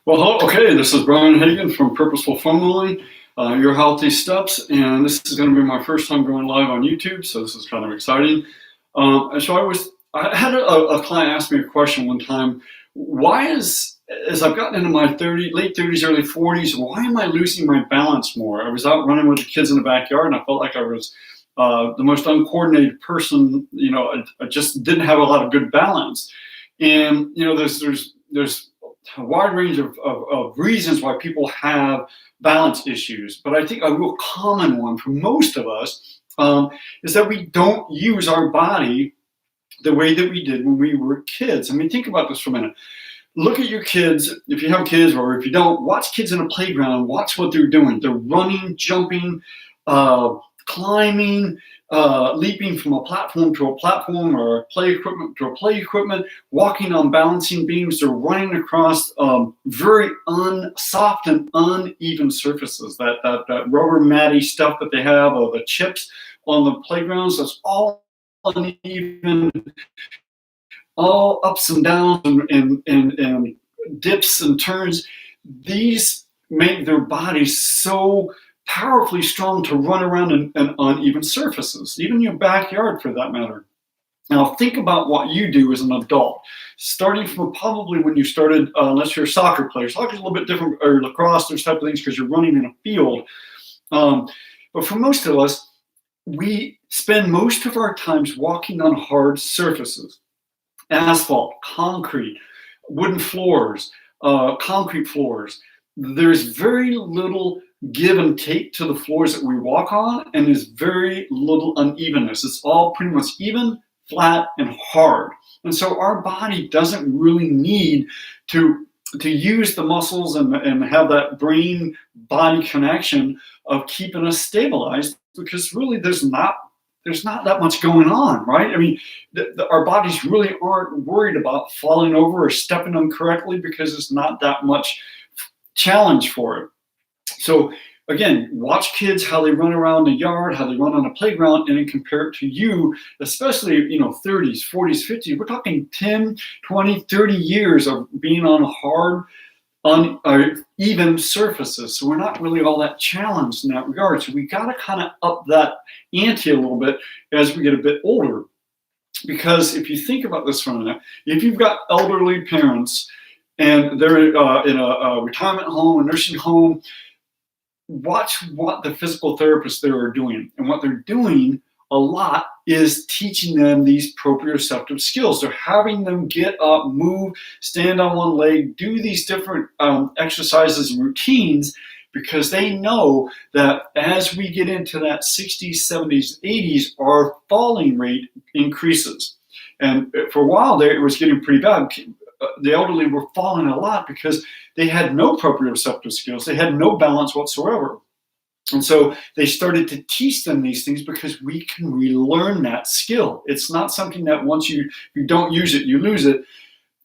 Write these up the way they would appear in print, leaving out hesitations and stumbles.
Well, okay, this is Brian Hagan from Purposeful Foam Rolling, your Healthy Steps, and this is going to be my first time going live on YouTube, so this is kind of exciting. And so I had a client ask me a question one time. Why as I've gotten into my late 30s, early 40s, why am I losing my balance more? I was out running with the kids in the backyard, and I felt like I was the most uncoordinated person. I just didn't have a lot of good balance. And there's a wide range of reasons why people have balance issues, but I think a real common one for most of us is that we don't use our body the way that we did when we were kids. I mean, think about this for a minute. Look at your kids, if you have kids, or if you don't, watch kids in a playground, watch what they're doing. They're running, jumping, climbing, leaping from a platform to a platform, or play equipment to a play equipment, walking on balancing beams. They're running across very soft and uneven surfaces. That rubber matty stuff that they have, or the chips on the playgrounds, that's all uneven, all ups and downs and dips and turns. These make their bodies so powerfully strong to run around in uneven surfaces, even your backyard for that matter. Now think about what you do as an adult, starting from probably when you started, unless you're a soccer player. Soccer's a little bit different, or lacrosse, those type of things, because you're running in a field. But for most of us, we spend most of our times walking on hard surfaces. Asphalt, concrete, wooden floors, concrete floors. There's very little give and take to the floors that we walk on, and there's very little unevenness. It's all pretty much even, flat, and hard. And so our body doesn't really need to use the muscles and have that brain-body connection of keeping us stabilized, because really there's not that much going on, right? I mean, our bodies really aren't worried about falling over or stepping incorrectly, because it's not that much challenge for it. So again, watch kids, how they run around the yard, how they run on a playground, and then compare it to you, especially, 30s, 40s, 50s. We're talking 10, 20, 30 years of being on hard, uneven surfaces. So we're not really all that challenged in that regard. So we got to kind of up that ante a little bit as we get a bit older. Because if you think about this for a minute, if you've got elderly parents and they're in a retirement home, a nursing home, watch what the physical therapists there are doing. And what they're doing a lot is teaching them these proprioceptive skills. They're having them get up, move, stand on one leg, do these different exercises and routines, because they know that as we get into that 60s, 70s, 80s, our falling rate increases. And for a while there, it was getting pretty bad. The elderly were falling a lot because they had no proprioceptive skills. They had no balance whatsoever. And so they started to teach them these things, because we can relearn that skill. It's not something that once you don't use it, you lose it.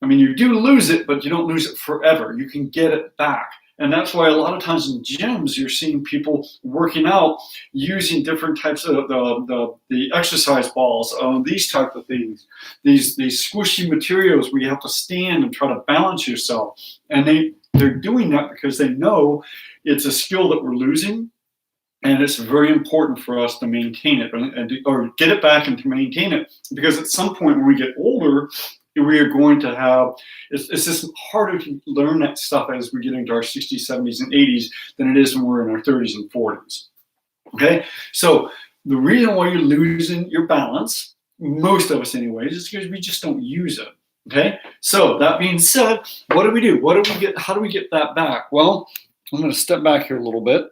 I mean, you do lose it, but you don't lose it forever. You can get it back. And that's why a lot of times in gyms, you're seeing people working out using different types of the exercise balls, these type of things, these squishy materials where you have to stand and try to balance yourself. And they're doing that because they know it's a skill that we're losing, and it's very important for us to maintain it or get it back and to maintain it. Because at some point when we get older, we are going to have, it's just harder to learn that stuff as we get into our 60s, 70s, and 80s than it is when we're in our 30s and 40s. Okay, so the reason why you're losing your balance, most of us anyways, is because we just don't use it. Okay, so that being said, what do we do? How do we get that back? Well, I'm going to step back here a little bit.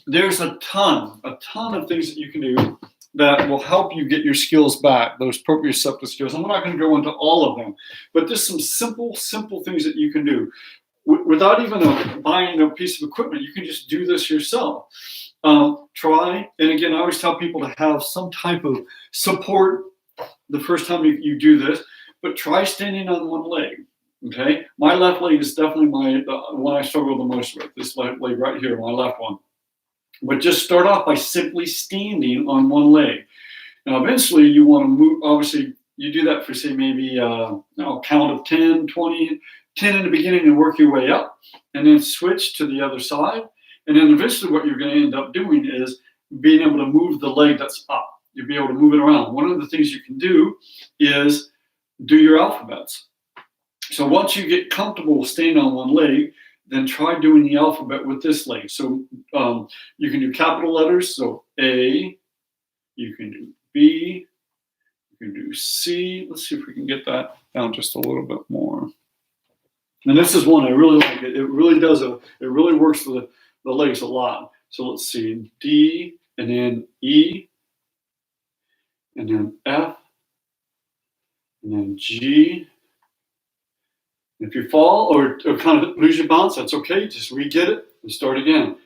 There's a ton of things that you can do that will help you get your skills back, those proprioceptive skills. I'm not going to go into all of them, but there's some simple things that you can do without even buying a piece of equipment. You can just do this yourself. Try, and again, I always tell people to have some type of support the first time you do this, but try standing on one leg. Okay, my left leg is definitely the one I struggle the most with. This leg right here, my left one. But just start off by simply standing on one leg. Now, eventually you want to move. Obviously, you do that for, say, maybe count of 10, 20, 10 in the beginning and work your way up, and then switch to the other side. And then eventually what you're going to end up doing is being able to move the leg that's up. You'll be able to move it around. One of the things you can do is do your alphabets. So once you get comfortable standing on one leg, then try doing the alphabet with this leg. So you can do capital letters, so A, you can do B, you can do C. Let's see if we can get that down just a little bit more. And this is one I really like. It really does it really works for the legs a lot. So let's see, D, and then E, and then F, and then G. If you fall or kind of lose your balance, that's okay. Just re-get it and start again.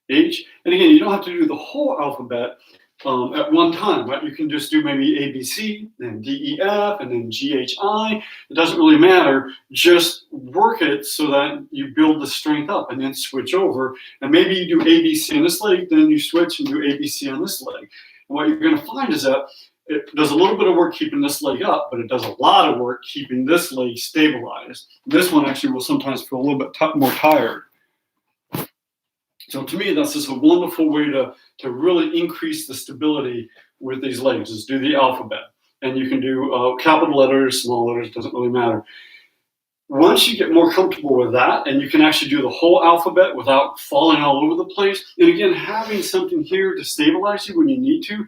H, and again, you don't have to do the whole alphabet at one time, right? You can just do maybe A, B, C, then D, E, F, and then G, H, I. It doesn't really matter. Just work it so that you build the strength up and then switch over. And maybe you do A, B, C on this leg, then you switch and do A, B, C on this leg. And what you're going to find is that it does a little bit of work keeping this leg up, but it does a lot of work keeping this leg stabilized. This one actually will sometimes feel a little bit more tired. So to me, that's just a wonderful way to really increase the stability with these legs, is do the alphabet. And you can do capital letters, small letters, doesn't really matter. Once you get more comfortable with that, and you can actually do the whole alphabet without falling all over the place, and again, having something here to stabilize you when you need to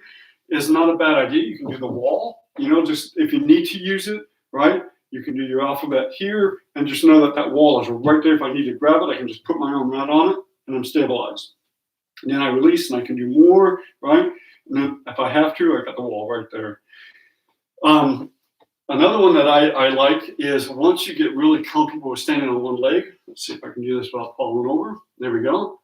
is not a bad idea. You can do the wall, just if you need to use it, right? You can do your alphabet here, and just know that wall is right there. If I need to grab it, I can just put my arm right on it, and I'm stabilized. And then I release, and I can do more, right? And then if I have to, I got the wall right there. Another one that I like is once you get really comfortable with standing on one leg, let's see if I can do this without falling over. There we go.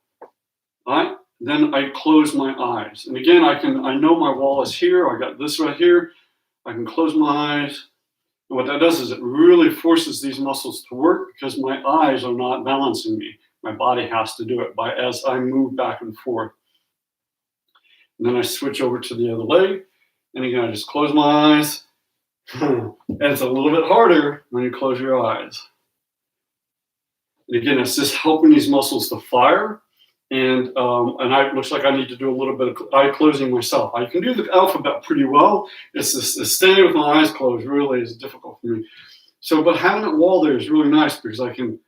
All right. Then I close my eyes. And again, I know my wall is here. I got this right here. I can close my eyes. And what that does is it really forces these muscles to work because my eyes are not balancing me. My body has to do it as I move back and forth. And then I switch over to the other leg. And again, I just close my eyes. And it's a little bit harder when you close your eyes. And again, it's just helping these muscles to fire. And it looks like I need to do a little bit of eye closing myself. I can do the alphabet pretty well. It's just standing with my eyes closed really is difficult for me. So, but having that wall there is really nice because I can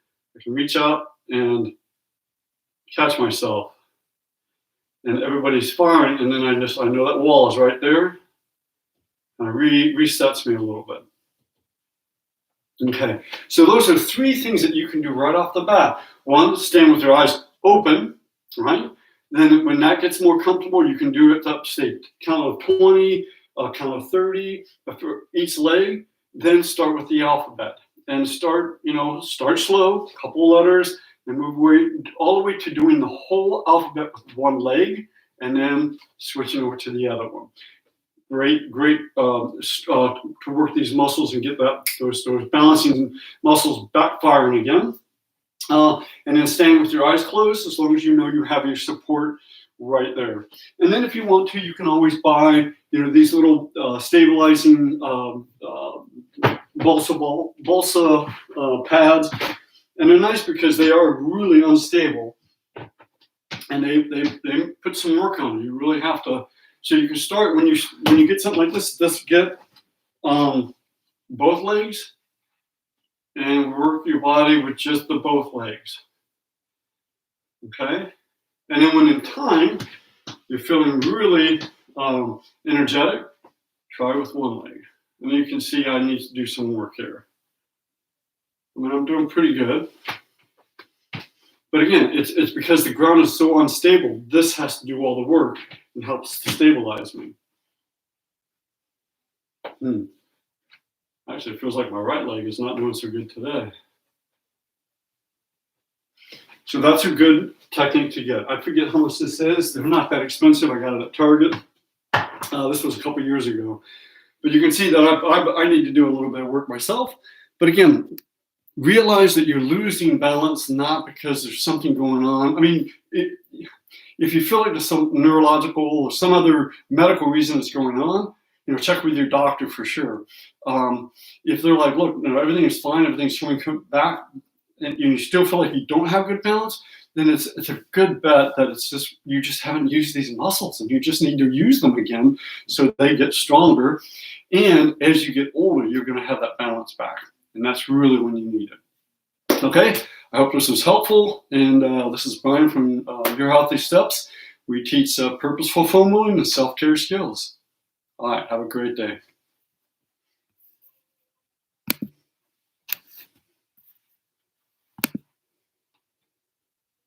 reach out and catch myself. And everybody's firing, and then I know that wall is right there. And it resets me a little bit. Okay, so those are three things that you can do right off the bat. One, stand with your eyes open, right? Then when that gets more comfortable, you can do it up, say, count of 20, count of 30 for each leg. Then start with the alphabet and start slow, a couple letters, and move all the way to doing the whole alphabet with one leg, and then switching over to the other one. Great to work these muscles and get those balancing muscles backfiring again. And then staying with your eyes closed as long as you know you have your support right there. And then if you want to, you can always buy these little stabilizing balsa pads. And they're nice because they are really unstable. And they put some work on it. You really have to. So you can start when you get something like this. Let's get both legs and work your body with just the both legs. Okay, and then when in time you're feeling really energetic, try with one leg, and you can see I need to do some work here. I mean, I'm doing pretty good. But again, it's because the ground is so unstable. This has to do all the work and helps to stabilize me. Actually, it feels like my right leg is not doing so good today. So that's a good technique to get. I forget how much this is. They're not that expensive. I got it at Target. This was a couple years ago. But you can see that I need to do a little bit of work myself. But again, realize that you're losing balance not because there's something going on. I mean, if you feel like there's some neurological or some other medical reason that's going on, check with your doctor for sure. If they're like, look, everything is fine, everything's coming back, and you still feel like you don't have good balance, then it's a good bet that it's just you just haven't used these muscles, and you just need to use them again so they get stronger. And as you get older, you're going to have that balance back, and that's really when you need it. Okay, I hope this was helpful. And this is Brian from Your Healthy Steps. We teach purposeful foam rolling and self-care skills. All right, have a great day.